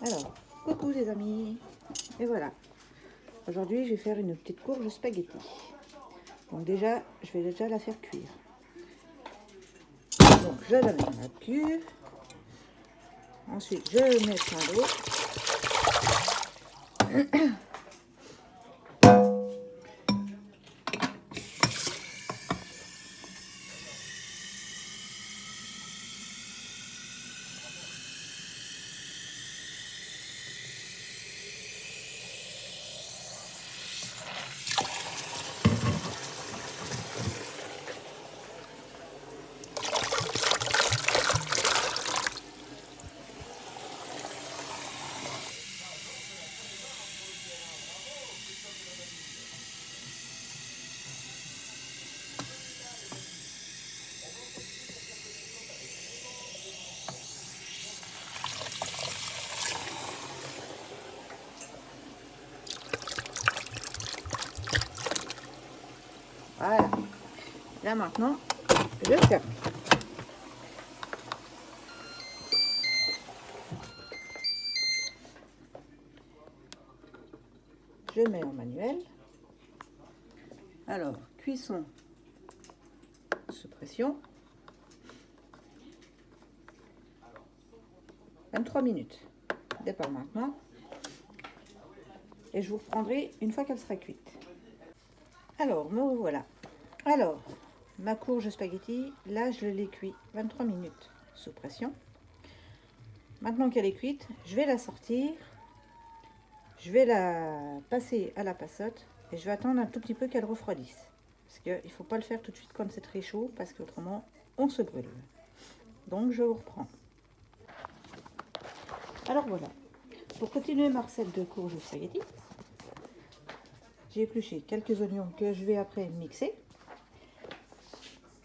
Alors, coucou les amis. Et voilà. Aujourd'hui, je vais faire une petite courge spaghetti. Donc déjà, je vais déjà la faire cuire. Donc je la mets dans la cuve. Ensuite, je mets dans l'eau. Voilà. Là maintenant, je ferme. Je mets en manuel. Alors, cuisson sous pression. 23 minutes. Départ maintenant. Et je vous reprendrai une fois qu'elle sera cuite. Alors, me revoilà. Alors, ma courge spaghetti, là je l'ai cuit 23 minutes sous pression. Maintenant qu'elle est cuite, je vais la sortir. Je vais la passer à la passote et je vais attendre un tout petit peu qu'elle refroidisse. Parce qu'il ne faut pas le faire tout de suite quand c'est très chaud, parce qu'autrement on se brûle. Donc je vous reprends. Alors voilà, pour continuer ma recette de courge spaghetti, j'ai épluché quelques oignons que je vais après mixer.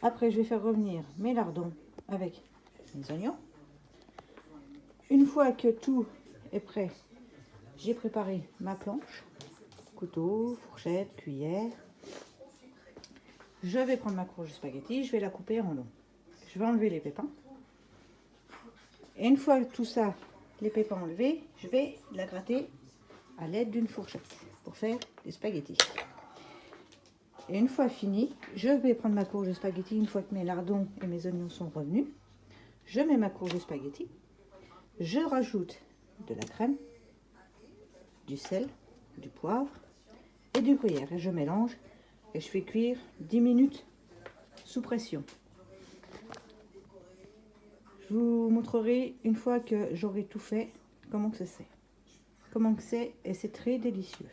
Après je vais faire revenir mes lardons avec mes oignons. Une fois que tout est prêt, j'ai préparé ma planche, couteau, fourchette, cuillère. Je vais prendre ma courge spaghetti, je vais la couper en long. Je vais enlever les pépins. Et une fois tout ça, les pépins enlevés, je vais la gratter à l'aide d'une fourchette pour faire des spaghettis. Et une fois fini, je vais prendre ma courge spaghetti une fois que mes lardons et mes oignons sont revenus. Je mets ma courge spaghetti. Je rajoute de la crème, du sel, du poivre et du gruyère. Et je mélange et je fais cuire 10 minutes sous pression. Je vous montrerai une fois que j'aurai tout fait comment que c'est. Comment que c'est, et c'est très délicieux.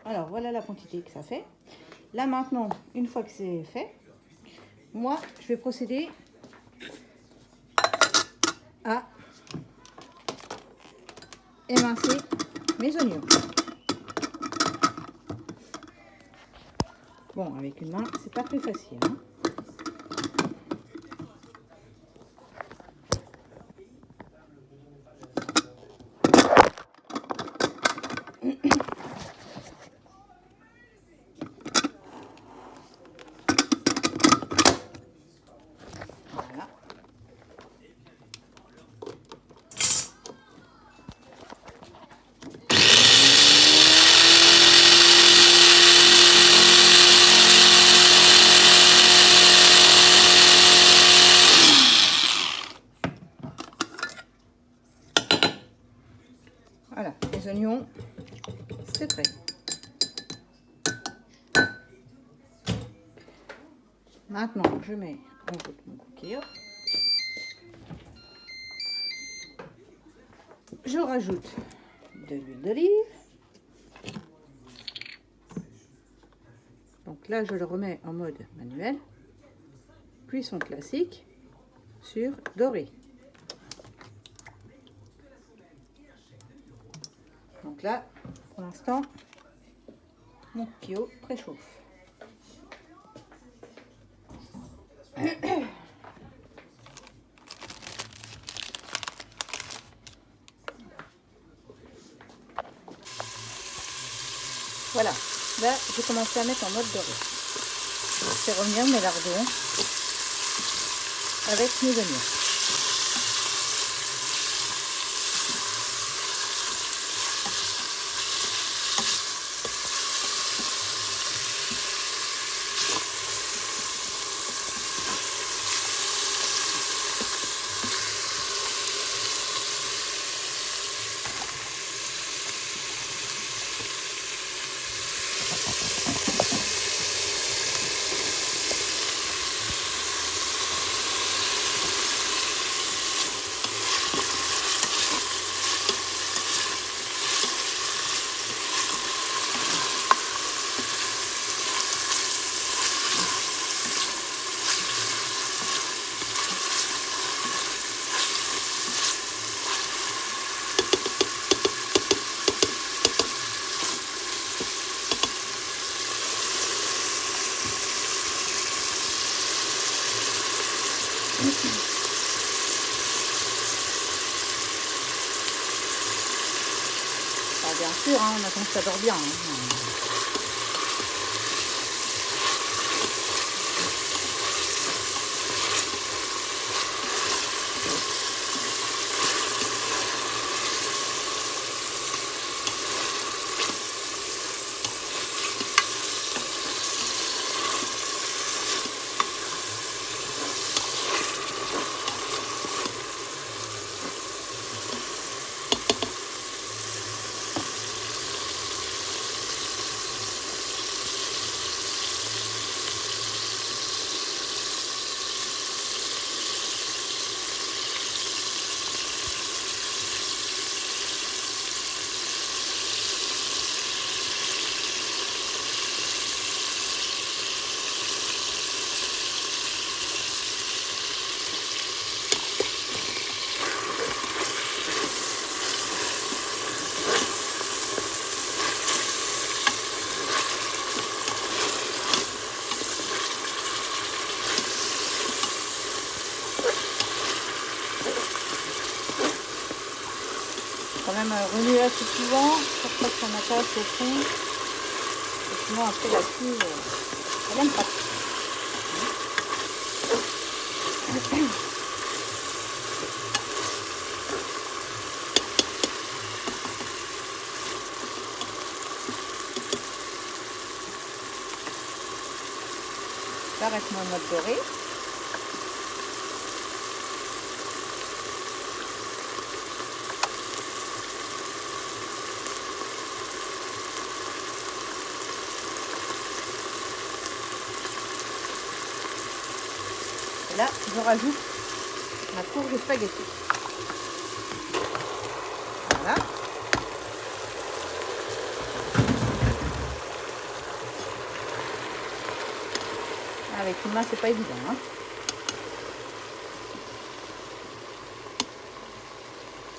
Alors voilà la quantité que ça fait. Là maintenant, une fois que c'est fait, moi je vais procéder à émincer mes oignons. Bon, avec une main, c'est pas très facile, hein. Voilà. Voilà, les oignons, c'est prêt. Maintenant, je mets en route mon coquillot. Je rajoute de l'huile d'olive. Donc là, je le remets en mode manuel. Cuisson classique sur doré. Donc là, pour l'instant, mon coquillot préchauffe. Voilà, là j'ai commencé à mettre en mode doré. Je fais revenir mes lardons avec mes oignons. Bien sûr, hein, on attend que ça dort bien. Hein. quand même remuer assez souvent pour pas que ça m'attache au fond. Et sinon après la cuve, elle aime pas. Ça reste mon mode doré. Et là, je rajoute ma courge spaghetti. Voilà. Avec une main, c'est pas évident. Hein.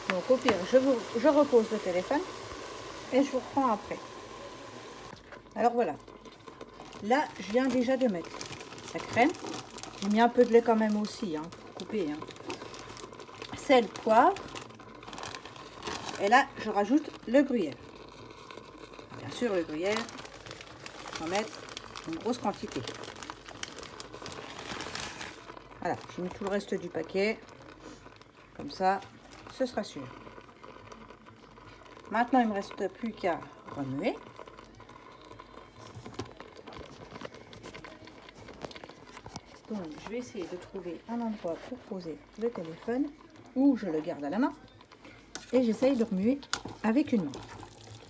Donc au pire, je repose le téléphone et je vous reprends après. Alors voilà. Là, je viens déjà de mettre la crème. J'ai mis un peu de lait quand même aussi, hein, pour couper. Hein. Sel, poivre. Et là, je rajoute le gruyère. Bien sûr, le gruyère, je vais en mettre une grosse quantité. Voilà, j'ai mis tout le reste du paquet. Comme ça, ce sera sûr. Maintenant, il ne me reste plus qu'à remuer. Donc, je vais essayer de trouver un endroit pour poser le téléphone où je le garde à la main. Et j'essaye de remuer avec une main.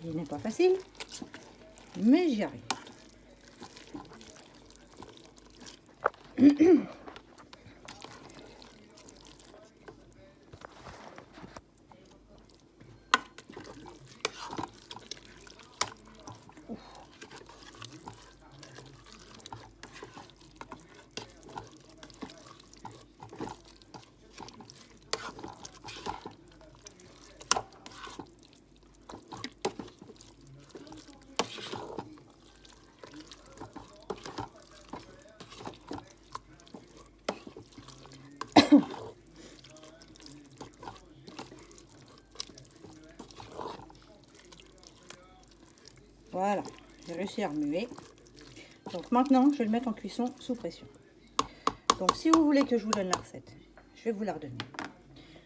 Il n'est pas facile, mais j'y arrive. Voilà, j'ai réussi à remuer. Donc maintenant, je vais le mettre en cuisson sous pression. Donc si vous voulez que je vous donne la recette, je vais vous la redonner.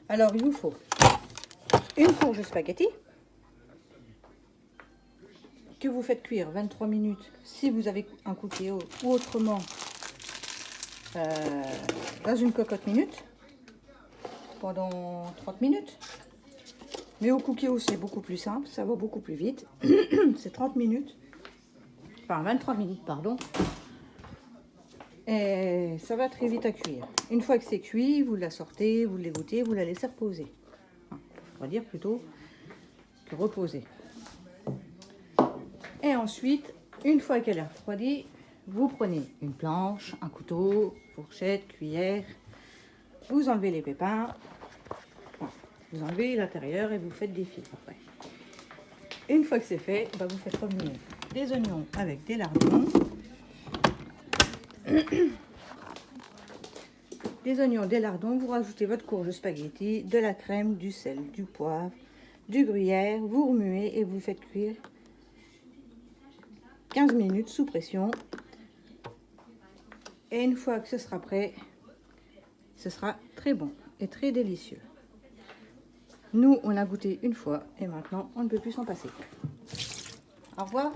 Alors il vous faut une courge spaghetti que vous faites cuire 23 minutes si vous avez un cookéo ou autrement dans une cocotte minute pendant 30 minutes. Mais au cookéo c'est beaucoup plus simple, ça va beaucoup plus vite. C'est 30 minutes, enfin 23 minutes pardon. Et ça va très vite à cuire. Une fois que c'est cuit, vous la sortez, vous l'égouttez, vous la laissez reposer. Enfin, on va dire plutôt que reposer. Et ensuite, une fois qu'elle est refroidie, vous prenez une planche, un couteau, fourchette, cuillère, vous enlevez les pépins, vous enlevez l'intérieur et vous faites des fils après. Une fois que c'est fait, bah vous faites revenir des oignons avec des lardons. Des oignons, des lardons, vous rajoutez votre courge spaghetti, de la crème, du sel, du poivre, du gruyère, vous remuez et vous faites cuire 15 minutes sous pression. Et une fois que ce sera prêt, ce sera très bon et très délicieux. Nous, on a goûté une fois et maintenant, on ne peut plus s'en passer. Au revoir.